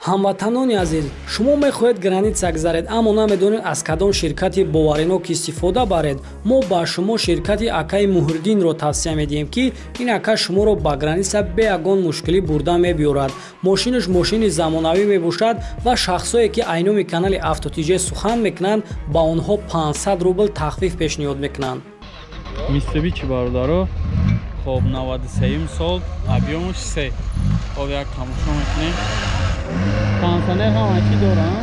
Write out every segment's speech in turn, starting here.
ҳамватанони азиз, шумо мехоҳед граница гузаред, аммо намедонед аз кадом ширкати боваринок истифода баред. мо ба шумо ширкати Акаи Муҳриддинро тавсия медиҳем, ки ин ака шуморо ба граница бе ягон мушкилӣ бурда мебиёрад. Мошинаш мошини замонавӣ мебошад ва шахсое ки айноми канали автотиҷе сухан мекунанд, ба онҳо 500 рубл тахфиф пешниҳод мекунанд. Mitsubishi бародаро, хоб 93 сол, объемш 3. Хоб як тамошо мекунем. Пансанер ҳам акӣ дорам.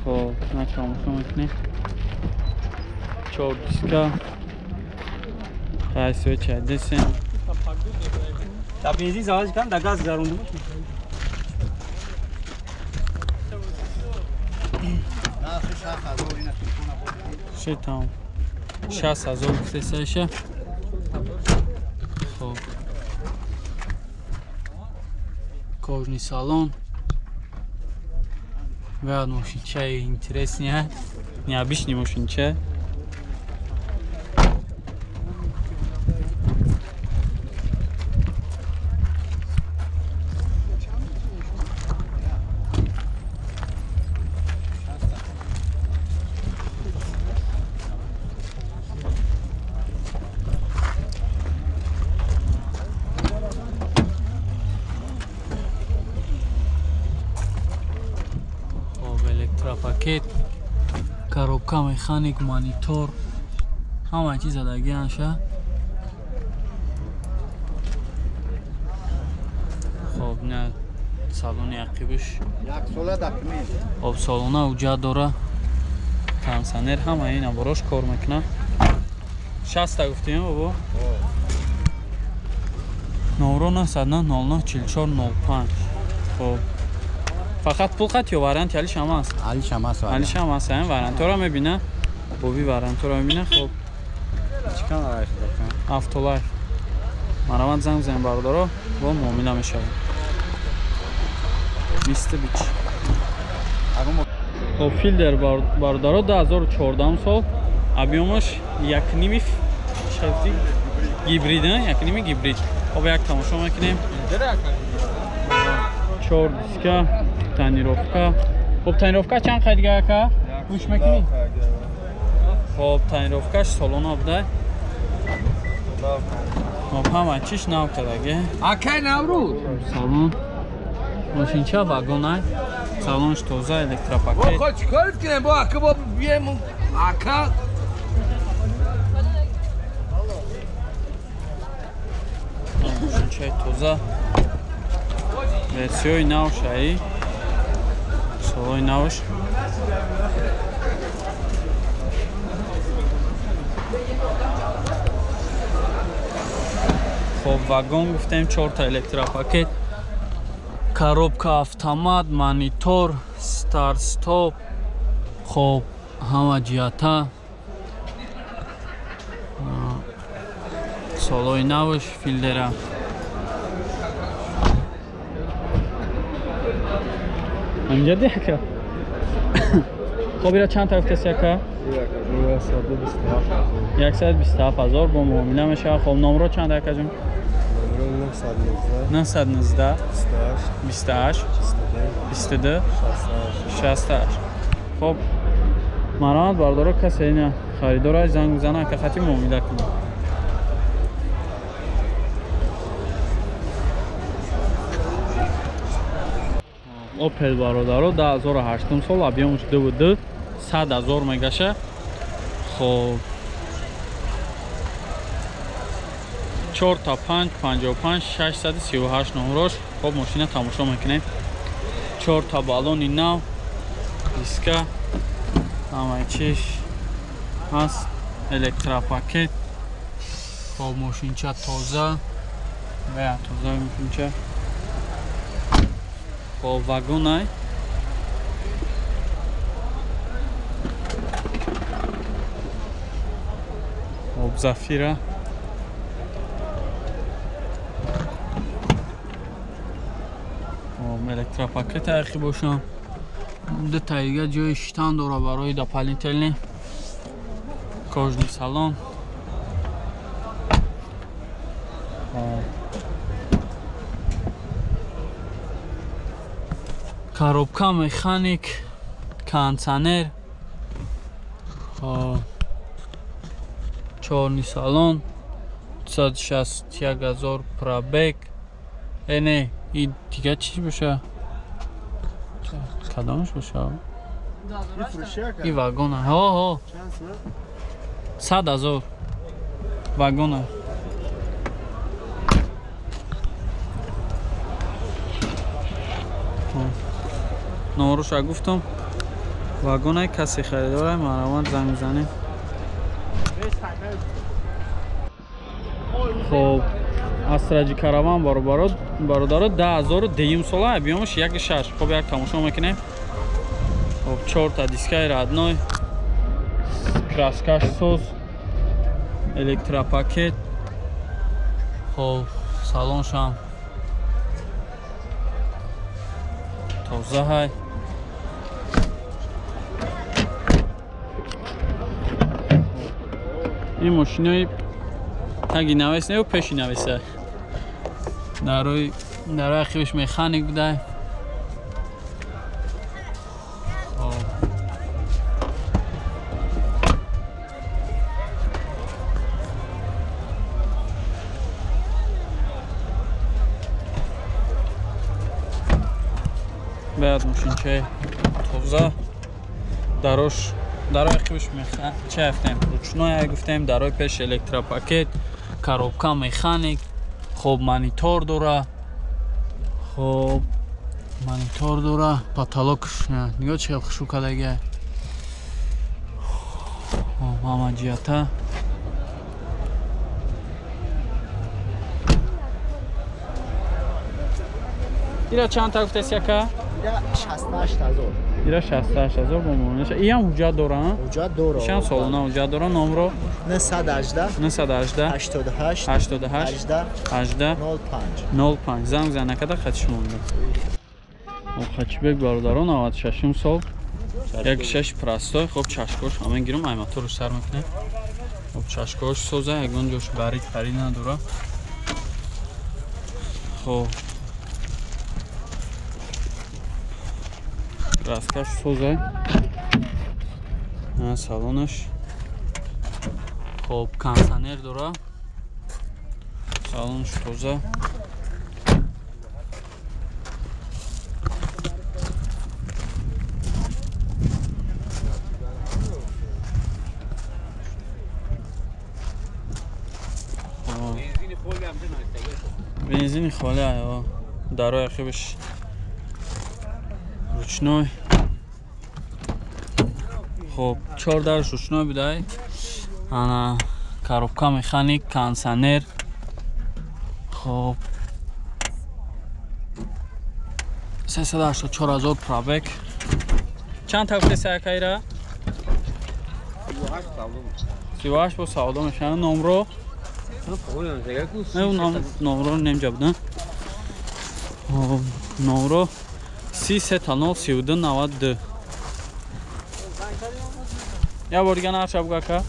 Хоб, як тамошо мекунем. 4 диска. Қайсо чадесен. Та бензин завоз кам да газ заронду. Шетам. 60,000 гуфтесаша. Хоб. Кожный салон. Вяд машинча интереснее. Необычный машинча. Пакет, коробка механик, монитор, ҳама чиз задагианша. Хоб, не салони ақибаш. Як сола дақми. Хоб, салона уҷа дора. Тамсанер ҳама ин аборош кор мекуна. 60 гуфтем бобо. Номро 909 44 05. Хоб. Фақат пул хат ё вариант алиш ҳам аст? Алиш ҳам аст. Алиш ҳам аст. Вариантора мебина. Боби вариантора мебина. Хоб. Чикан лайф дакан. Автолайф. Мараванд занг бизанем бародаро, бо муомила мешавем. Mitsubishi. Хоб, филдер бародаро 2014 сол. Объемаш 1.5 шарти гибрид, 1.5 гибрид. Хоб, як тамошо мекунем. 4 диска. Тонировка. Хоб, тонировка чанд қайдига ака? Гӯш мекунӣ? Хоб, тонировкаш солона буда. Хоб, ҳама чиш нав кардаге. Акай навруд. Салон. Машинча вагонай. Салонш тоза, электропакет. Бо чикор кунем бо ака бо бием ака. Машинчаи тоза. Версияи навшаи. Солои навш. Хоб, вагон гуфтем 4 та электропакет. Коробка автомат, монитор, старт стоп. Хоб, ҳама ҷиҳата. Солои навш, филдера. Амҷа деяка. Хоб, ира чанд тафтаси ака? 127,000 бо муомила мешавад. Хоб, номро чанд ака ҷон? 919 28 22 68. Хоб, марамат бародаро касе ина харидораш занг бизана ака хати муомила кунад. Opel бародаро 2008 сол, объемш DVD 100,000 мегаша. Хоб, 4 та 5 55 638 номрош. Хоб, машина тамошо мекунем. 4 та балони нав, диска, ҳамаи чиш ҳаст, электропакет. Хоб, машинча тоза. Бея тоза машинча. Хоб, вагонай. Хоб, зафира. Хоб, электропакет айхи бошам. Буда таига ҷои шитан дора барои дополнительный. Кожный салон. коробка механик, кондиционер, чорный салон, 261,000 пробег. Не, и дига чӣ боша? Кадомаш боша? И вагона. Ҳо. 100,000 вагона. номероша гуфтам. вагонаи касе харидора маҳрамат занг мизанем. хоб асраҷи караван бародаро 10,000 сола биёмаш 1.6. хоб як тамошо мекунем. хоб 4 та дискаи радной, краскаш соз, электропакет. хоб салоншам тоза ҳай. این ماشینای تنگی نویس نه و پیشی نویسه در روی اخیرش مکانیک بوده. باید ماشین چه توزه دراش дарои қибш чӣ гуфтем? ручное гуфтем, дарои пеш электропакет, коробка механик, хоб монитор дора. хоб монитор дора, потолокш нигоҳ чӣ хел хушукадаги. ҳама ҷиҳата ира чанд та гуфтест яка? 68,000. ира 68,000 бо муомилаша. ин ҳам ҳуҷҷат дора? ҳуҷҷат дора. чанд солона ҳуҷҷат дора? номро 918 88 18 05 занг занакада хатиш монда. хачибек бародаро 96 сол, 1.6 простой. хоб чашкош ҳамин гирам аймоторро сар мекунем. хоб чашкош соза, ягон ҷош барик пари надора. хоб краскаш соза, салонаш. хоб кондиционер дора, салонаш тоза. бензини холӣ аё. дарои хибш ручной. хоб 4 дараш ручной будай. ана коробка механик, кондиционер. хоб 384,000 пробег. чанд та гуфтест якаира? 38 бо савдо мешавад. номро номро немҷа будан. номро 3303292. я бор дига нарша бугака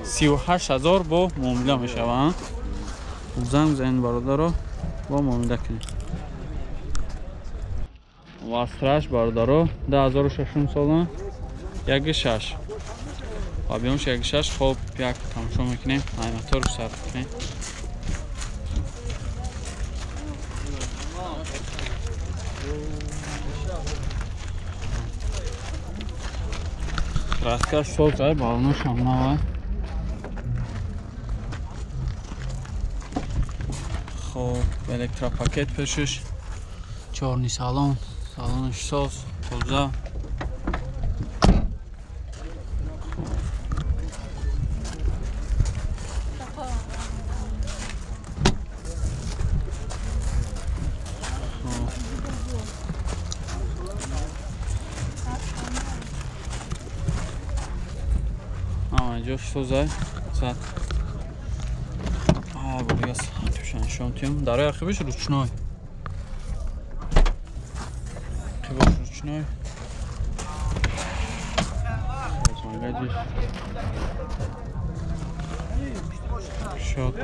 38,000 бо муомила мешавад. занг бизанед бародаро, бо муомила кунед. вастраш бародаро 10600 сола, 1.6. объемш 1.6. хоб як тамошо мекунем, аймоторро сар мекунем. краскаш соза, балонош ҳам нава. хоб электропакет пешиш, чорни салон, салонаш соз, тоза. ҷош созай сад бургас тушаншонтим. дарои ақибаш ручной. қибош ручной. магадиш шот.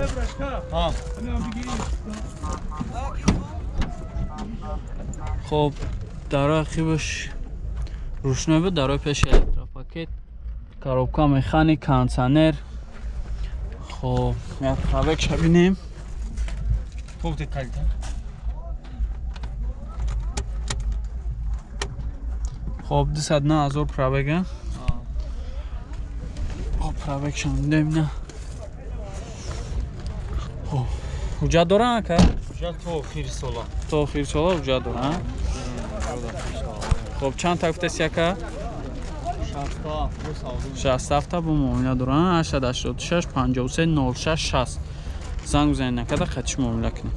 хоб дарои ақибаш рӯшноӣ буд, дарои пеш электропакет, коробка механик, кондиционер. хоб як пробегша бинем. Пункти калита. хоб 29000 пробега. хоб пробегша бинем на. хоб ҳуҷҷат доран ака? Ҳуҷҷат то охири сола. То охири сола ҳуҷҷат доран. хоб чанд та гуфтаси ака? 67 бо муомила доран. 886 53 06 60 занг бизанед накарда қатиш муомила кунед.